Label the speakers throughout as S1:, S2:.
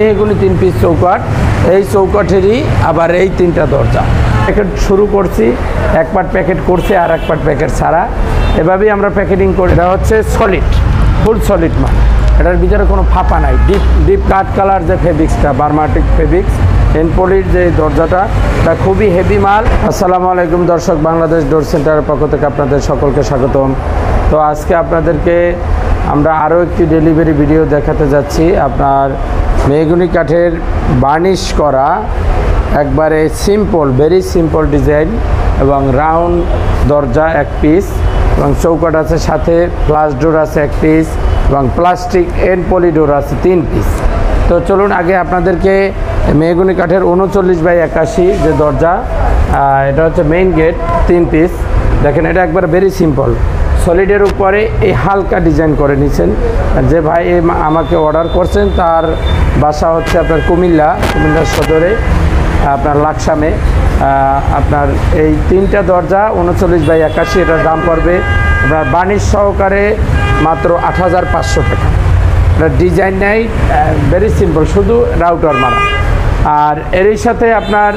S1: এগুলি 3 পিস চৌকাঠ, এই চৌকাঠেরই আবার এই 3টা দরজা। প্যাকেট শুরু করছি, এক পার্ট প্যাকেট করছে আর এক পার্ট প্যাকেট ছাড়া, এভাবেই আমরা প্যাকেটিং করি। এটা হচ্ছে সলিড, ফুল সলিড মাল, এটার ভিতরে কোনো ফাঁপা নাই। ডিপ কাঠ কালার যে ফেব্রিক্সটা, বার্মাটিক ফেব্রিক্স এনপলির যে দরজাটা, এটা খুবই হেভি মাল। আসসালামু আলাইকুম দর্শক, বাংলাদেশ ডোর সেন্টারের পক্ষ থেকে আপনাদের সকলকে স্বাগতম। তো আজকে আপনাদেরকে আমরা আরও একটি ডেলিভারি ভিডিও দেখাতে যাচ্ছি। আপনার মেহগনি কাঠের বার্নিশ করা একবারে সিম্পল, ভেরি সিম্পল ডিজাইন এবং রাউন্ড দরজা এক পিস এবং চৌকাঠ আছে, সাথে গ্লাস ডোর আছে এক পিস এবং প্লাস্টিক এনপলি ডোর আছে 3 পিস। তো চলুন আগে আপনাদেরকে মেহগনি কাঠের 39x81 যে দরজা, এটা হচ্ছে মেইন গেট 3 পিস। দেখেন এটা একবার ভেরি সিম্পল, সলিডের উপরে এই হালকা ডিজাইন করে নিয়েছেন। যে ভাই আমাকে অর্ডার করছেন তার বাসা হচ্ছে আপনার কুমিল্লা সদরে, আপনার লাকসামে। আপনার এই 3টা দরজা 39x81, এটার দাম পড়বে আপনার বার্নিশ সহকারে মাত্র 8500 টাকা। এটা ডিজাইন নেই, ভেরি সিম্পল, শুধু রাউটার মারা। আর এরই সাথে আপনার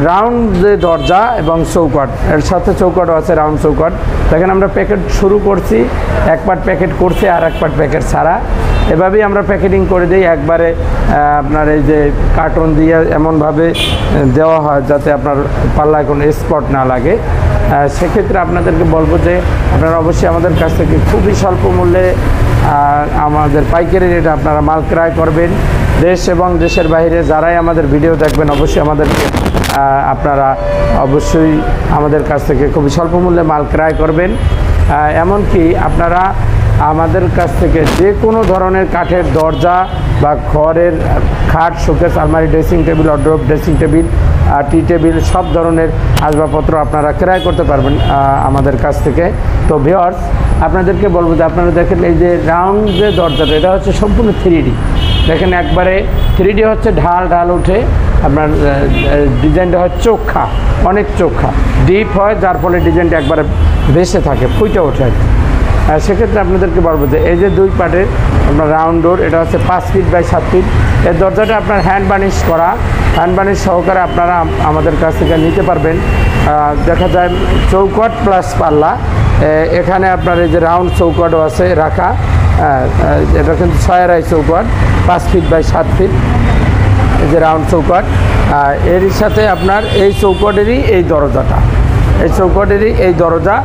S1: রাউন্ড যে দরজা এবং চৌকাঠ, এর সাথে চৌকাঠও আছে, রাউন্ড চৌকাঠ। দেখেন আমরা প্যাকেট শুরু করছি, এক পার্ট প্যাকেট করছে আর এক পার্ট প্যাকেট ছাড়া, এভাবেই আমরা প্যাকেটিং করে দিই। একবারে আপনার এই যে কার্টন দিয়ে এমনভাবে দেওয়া হয় যাতে আপনার পাল্লায় কোনো স্পট না লাগে। সেক্ষেত্রে আপনাদেরকে বলবো যে আপনারা অবশ্যই আমাদের কাছ থেকে খুবই স্বল্প মূল্যে আমাদের পাইকারি রেটে আপনারা মাল ক্রয় করবেন। দেশ এবং দেশের বাইরে যারাই আমাদের ভিডিও দেখবেন অবশ্যই আপনারা অবশ্যই আমাদের কাছ থেকে খুবই স্বল্প মূল্যে মাল ক্রয় করবেন। এমনকি আপনারা আমাদের কাছ থেকে যে কোনো ধরনের কাঠের দরজা বা ঘরের খাট, শোকেস, আলমারি, dressing table, wardrobe, dressing table, tea table, সব ধরনের আসবাবপত্র আপনারা ক্রয় করতে পারবেন আমাদের কাছ থেকে। তো ভিউয়ার্স, আপনাদেরকে বলবো যে আপনারা দেখেন এই যে রাউন্ড যে দরজাটা, এটা হচ্ছে সম্পূর্ণ 3D। দেখেন একবারে 3D হচ্ছে, ঢাল উঠে আপনার ডিজাইনটা হয় চোখা, অনেক চোখা, ডিপ হয়, যার ফলে ডিজাইনটা একবারে ভেসে থাকে, ফুটে ওঠে। সেক্ষেত্রে আপনাদেরকে বলবো যে এই যে 2 পার্টের আপনার রাউন্ড ডোর, এটা হচ্ছে 5 ফিট বাই 7 ফিট। এই দরজাটা আপনার হ্যান্ড বার্নিশ করা, হ্যান্ড বার্নিশ সহকারে আপনারা আমাদের কাছ থেকে নিতে পারবেন। দেখা যায় চৌকাঠ প্লাস পাল্লা, এখানে আপনার এই যে রাউন্ড চৌকাঠও আছে রাখা। এটা কিন্তু 6.5 চৌকাঠ, 5 ফিট বাই 7 ফিট, এই যে রাউন্ড চৌকাঠ। এরই সাথে আপনার এই চৌকাঠেরই এই দরজাটা, এই চৌকাঠেরই এই দরজা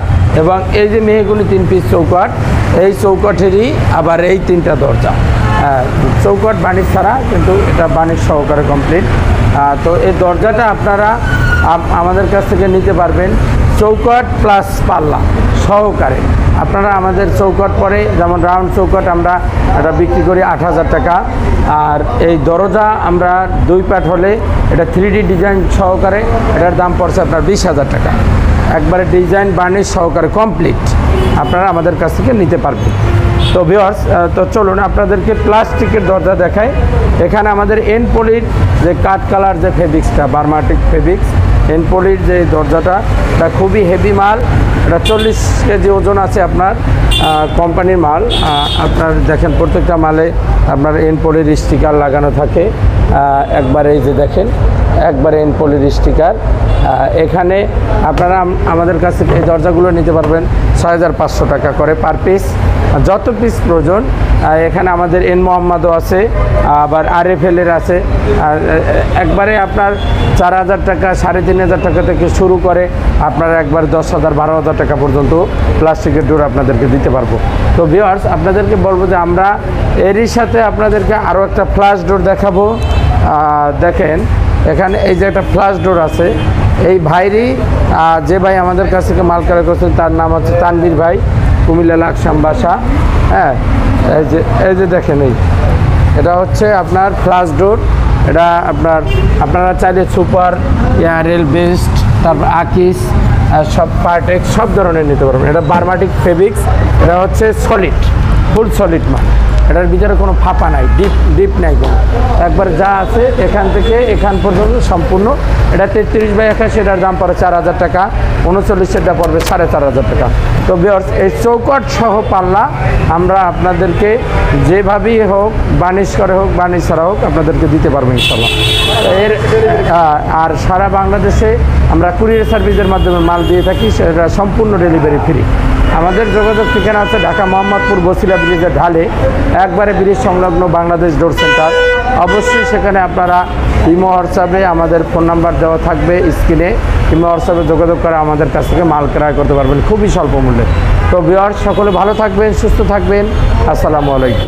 S1: এবং এই যে মেহগনি 3 পিস চৌকাঠ, এই চৌকাঠেরই আবার এই 3টা দরজা। চৌকাঠ বার্নিশ ছাড়া, কিন্তু এটা বার্নিশ সহকারে কমপ্লিট। তো এই দরজাটা আপনারা আমাদের কাছ থেকে নিতে পারবেন চৌকাঠ প্লাস পাল্লা সহকারে। আপনারা আমাদের চৌকাঠ পরে, যেমন রাউন্ড চৌকাঠ আমরা এটা বিক্রি করি 8000 টাকা, আর এই দরজা আমরা 2 পার্ট হলে এটা 3D ডিজাইন সহকারে, এটার দাম পড়ছে আপনার 20,000 টাকা। একবারে ডিজাইন বার্নিশ সহকারে কমপ্লিট আপনারা আমাদের কাছ থেকে নিতে পারবেন। তো ভিউয়ার্স, তো চলুন আপনাদেরকে প্লাস্টিকের দরজা দেখাই। এখানে আমাদের এনপলির যে কাঠ কালার যে ফেব্রিক্সটা, বার্মাটিক ফেব্রিক্স এনপলির যে দরজাটা, এটা খুবই হেভি মাল। এটা 40 কেজি ওজন আছে আপনার, কোম্পানির মাল। আপনার দেখেন প্রত্যেকটা মালে আপনার এনপলির স্টিকার লাগানো থাকে। একবারে এই যে দেখেন, একবারে এনপলির স্টিকার। এখানে আপনারা আমাদের কাছ থেকে এই দরজাগুলো নিতে পারবেন 6500 টাকা করে পার পিস, যত পিস প্রয়োজন। এখানে আমাদের এন মোহাম্মদও আছে, আবার RFL-এর আছে। একবারে আপনার 4000 টাকা, 3500 টাকা থেকে শুরু করে আপনারা একবার 10,000, 12,000 টাকা পর্যন্ত প্লাস্টিকের ডোর আপনাদেরকে দিতে পারবো। তো ভিউয়ার্স, আপনাদেরকে বলবো যে আমরা এরই সাথে আপনাদেরকে আরও একটা ফ্ল্যাশ ডোর দেখাবো। দেখেন এখানে এই যে একটা ফ্ল্যাশ ডোর আছে, এই ভাইরই যে ভাই আমাদের কাছ থেকে মাল ক্রয় করছেন তার নাম হচ্ছে তানভীর ভাই, কুমিল্লা লাকসাম বাসা। হ্যাঁ, এই যে দেখেন এটা হচ্ছে আপনার ফ্ল্যাশ ডোর। এটা আপনারা চাইলে সুপার, রেল বেস্ট, তারপর আকিস, সব পার্টেক্স সব ধরনের নিতে পারবেন। এটা বার্মাটিক ফেব্রিক্স, এটা হচ্ছে সলিড, ফুল সলিড মাল, এটার ভিতরে কোনো ফাঁপা নাই, ডিপ নাই কোনো, একবার যা আছে এখান থেকে এখান পর্যন্ত সম্পূর্ণ। এটা 33x81, এটার দাম পড়ে 4000 টাকা, 39 এটা পড়বে 4500 টাকা। তো ভিউয়ার্স এই চৌকাঠ সহ পাল্লা আমরা আপনাদেরকে যেভাবেই হোক বার্নিশ করে হোক বার্নিশ ছাড়া হোক আপনাদেরকে দিতে পারবো ইনশাল্লাহ। এর আর সারা বাংলাদেশে আমরা কুরিয়ার সার্ভিসের মাধ্যমে মাল দিয়ে থাকি, সেটা সম্পূর্ণ ডেলিভারি ফ্রি। আমাদের যোগাযোগ ঠিকানা আছে ঢাকা মোহাম্মদপুর বসিলা ব্রিজের ঢালে, একবারে ব্রিজ সংলগ্ন বাংলাদেশ ডোর সেন্টার। অবশ্যই সেখানে আপনারা ইমো হোয়াটসঅ্যাপে আমাদের ফোন নাম্বার দেওয়া থাকবে স্ক্রিনে, ইমো হোয়াটসঅ্যাপে যোগাযোগ করে আমাদের কাছ থেকে মাল ক্রয় করতে পারবেন খুবই স্বল্প মূল্যে। তো ভিউয়ার্স সকলে ভালো থাকবেন, সুস্থ থাকবেন, আসসালামু আলাইকুম।